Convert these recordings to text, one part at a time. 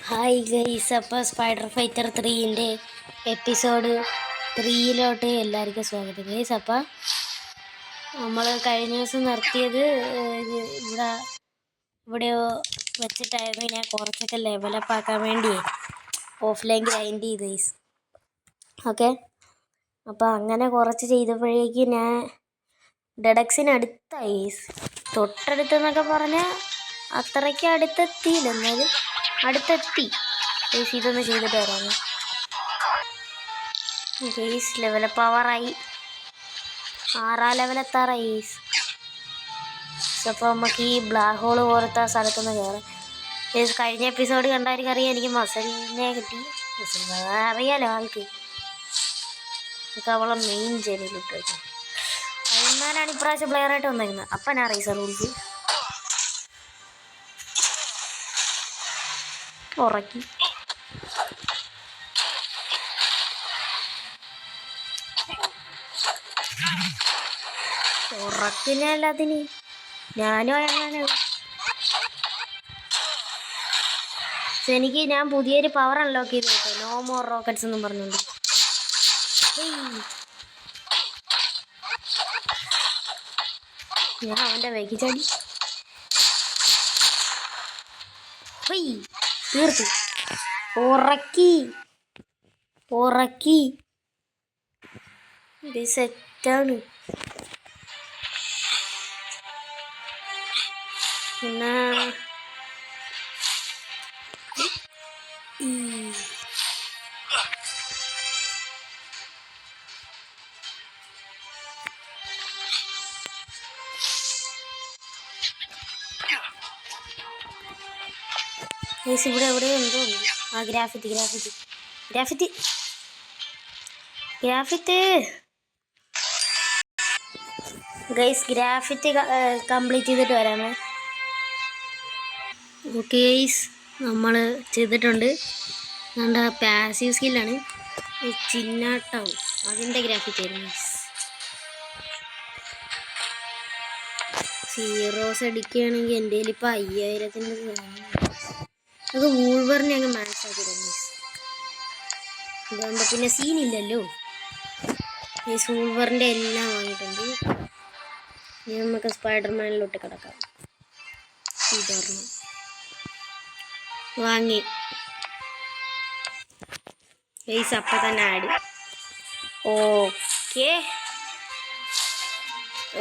Hi guys, അപ്പോൾ spider fighter 3ൻ്റെ episode 3 എല്ലാവർക്കും സ്വാഗതം ഗൈസ്. അപ്പോൾ നമ്മൾ കഴിഞ്ഞ ദിവസം നിർത്തിയത് ഇവിടെ വെച്ചിട്ടായിരുന്നു. ഞാൻ കുറച്ചൊക്കെ ലെവലപ്പ് ആക്കാൻ വേണ്ടി ഓഫ്ലൈൻ ഗ്രൈൻഡ് ചെയ്ത് ഗൈസ്. ഓക്കെ, അപ്പോൾ അങ്ങനെ കുറച്ച് ചെയ്തപ്പോഴേക്ക് ഞാൻ ഡെഡക്സിന് അടുത്തായി ഗൈസ്. തൊട്ടടുത്തെന്നൊക്കെ പറഞ്ഞാൽ അത്രയ്ക്ക് അടുത്തെത്തിയില്ല, എന്നാലും അടുത്തെത്തി ഗൈസ്. ഇതൊന്ന് ചെയ്തിട്ട് വരാം ഗൈസ്. ലെവൽ പവറായി, 6 ലെവലെത്താറായി ഗൈസ്. അപ്പോൾ നമുക്ക് ഈ ബ്ലാക്ക് ഹോള് പോലത്തെ സ്ഥലത്തൊന്ന് കയറാം ഗൈസ്. കഴിഞ്ഞ എപ്പിസോഡ് കണ്ടായിരിക്കും അറിയാം, എനിക്ക് മസലിനെ കിട്ടി. മസൽ അറിയാലോ ആൾക്ക്, നമുക്ക് അവളെ മെയിൻ ജയിലിട്ട് വയ്ക്കും. അയൺമാനാണ് ഇപ്രാവശ്യം പ്ലെയറായിട്ട് വന്നേക്കുന്നത്. അപ്പം ഞാൻ റൈസർ വിളിച്ച് ഉറക്കി. ഉറക്കിനെ എല്ലാത്തിന് ഞാനും അയൺമാനാണ്. എനിക്ക് ഞാൻ പുതിയൊരു പവർ അൺലോക്ക് ചെയ്ത് കേട്ടോ, നോ മോർ റോക്കറ്റ്സ് എന്നും പറഞ്ഞുകൊണ്ട്. ഞാൻ അവൻ്റെ വേക്ക് ചാടി തീർത്തു. ഉറക്കി ഇത് സെറ്റാണ്. പിന്നെ ഇവിടെ എവിടെ എന്തോ ഉണ്ട്. ആ ഗ്രാഫിറ്റി ഗൈസ്, ഗ്രാഫിറ്റി കംപ്ലീറ്റ് ചെയ്തിട്ട് വരാമേ. ഓക്കെ ഗൈസ്, നമ്മൾ ചെയ്തിട്ടുണ്ട്. നമ്മുടെ പാസീവ് സ്കില്ലാണ് ചിന്നാട്ടം, അതിൻ്റെ ഗ്രാഫിറ്റി ആയിരുന്നു ഗൈസ്. സീറോസ് അടിക്കുകയാണെങ്കിൽ എൻ്റെ കയ്യിൽ ഇപ്പോൾ 5000 അത് വൂൾവറിനെ അങ്ങ് മാച്ച് ആക്കിയിടും. ഇതാകുമ്പോൾ പിന്നെ സീനില്ലല്ലോ. ഈ വൂൾവറിൻ്റെ എല്ലാം വാങ്ങിയിട്ടുണ്ട്. ഇനി നമുക്ക് സ്പൈഡർമാനിലോട്ട് കിടക്കാം. ഇതൊരെണ്ണം വാങ്ങി ഗൈസ്, അപ്പം തന്നെ ആഡ്. ഓക്കെ,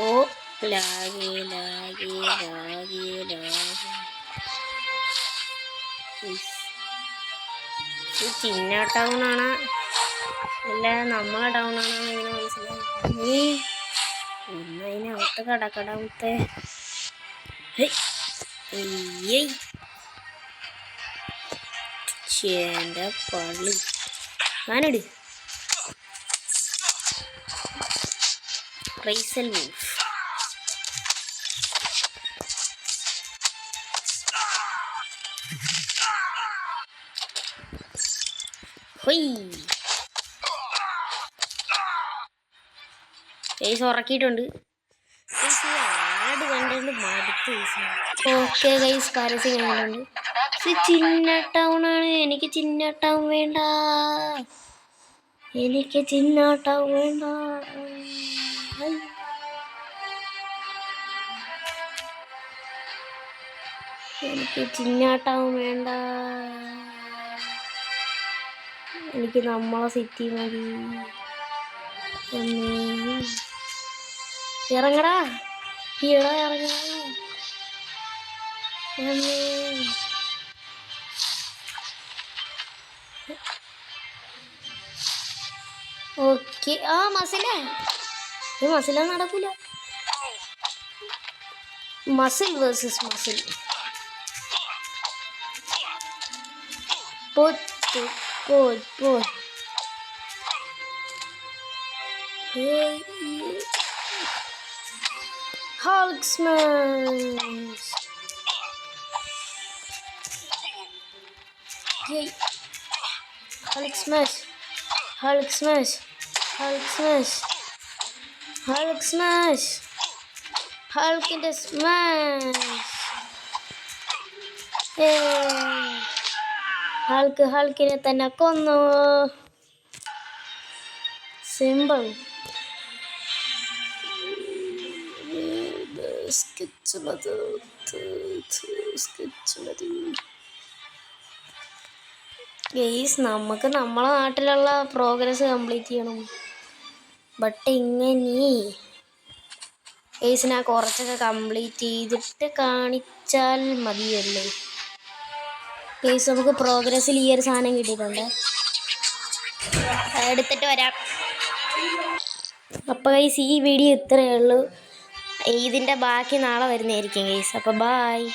ഓ ലാഗി ചിന്ന ടൗണാണ് അല്ല നമ്മളെ ടൗണാണോ ഇങ്ങനെ മനസ്സിലായി. ഒന്ന് അതിനകത്ത് കടക്കടത്തെ ചേൻ്റെ പള്ളി ഞാനിട് റൈസൽ മൂഫ്. ഉറക്കിയിട്ടുണ്ട്. ആട് കണ്ടുകൊണ്ട് മടുത്ത്. ഓക്കെ ഗൈസ്, പരസ്യം കണ്ടിട്ടുണ്ട്. ചിന്ന ടൗണാണ്. എനിക്ക് ചിന്ന ടൗൺ വേണ്ട, എനിക്ക് ചിന്ന ടൗൺ വേണ്ട. എനിക്ക് ചിന്ന ടൗൺ വേണ്ട, എനിക്ക് നമ്മളെ സിറ്റി മതി. ഇറങ്ങടാ ഇറങ്ങടാ. ഓക്കെ, ആ മസില നടക്കൂല. Muscle versus muscle. Hulk smash. Yay. Hulk smash. Hulk smash. Hulk smash. Hulk smash. Hulk in the smash. Yay. ഹൾക്കിനെ തന്നെ കൊന്നു. സിമ്പിൾ. ഗെയ്സ്, നമുക്ക് നമ്മളെ നാട്ടിലുള്ള പ്രോഗ്രസ് കംപ്ലീറ്റ് ചെയ്യണം. ബട്ട് ഇങ്ങനെ ഗെയ്സ് ഞാൻ കുറച്ചൊക്കെ കംപ്ലീറ്റ് ചെയ്തിട്ട് കാണിച്ചാൽ മതിയല്ലേ. ഗെയ്സ്, നമുക്ക് പ്രോഗ്രസ്സിൽ ഈ ഒരു സാധനം കിട്ടിയിട്ടുണ്ട്, എടുത്തിട്ട് വരാം. അപ്പോൾ ഗെയ്സ് ഈ വീഡിയോ ഇത്രയേ ഉള്ളൂ. ഇതിൻ്റെ ബാക്കി നാളെ വരുന്നതായിരിക്കും ഗെയ്സ്. അപ്പോൾ ബായ്.